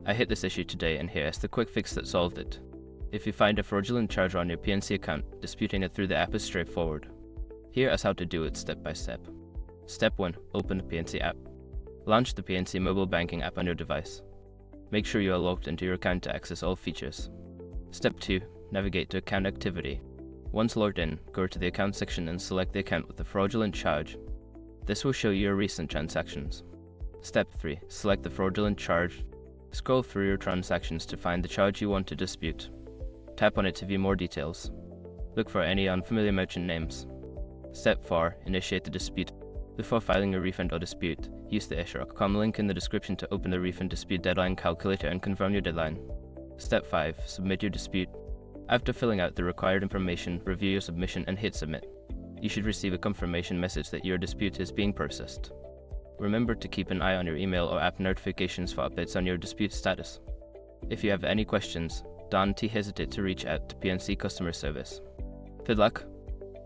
I hit this issue today and here is the quick fix that solved it. If you find a fraudulent charge on your PNC account, disputing it through the app is straightforward. Here is how to do it step by step. Step 1. Open the PNC app. Launch the PNC mobile banking app on your device. Make sure you are logged into your account to access all features. Step 2. Navigate to account activity. Once logged in, go to the account section and select the account with the fraudulent charge. This will show you your recent transactions. Step 3. Select the fraudulent charge. Scroll through your transactions to find the charge you want to dispute. Tap on it to view more details. Look for any unfamiliar merchant names. Step 4. Initiate the dispute. Before filing a refund or dispute, use the issue.com link in the description to open the refund dispute deadline calculator and confirm your deadline. Step 5. Submit your dispute. After filling out the required information, review your submission and hit submit. You should receive a confirmation message that your dispute is being processed. Remember to keep an eye on your email or app notifications for updates on your dispute status. If you have any questions, don't hesitate to reach out to PNC customer service. Good luck!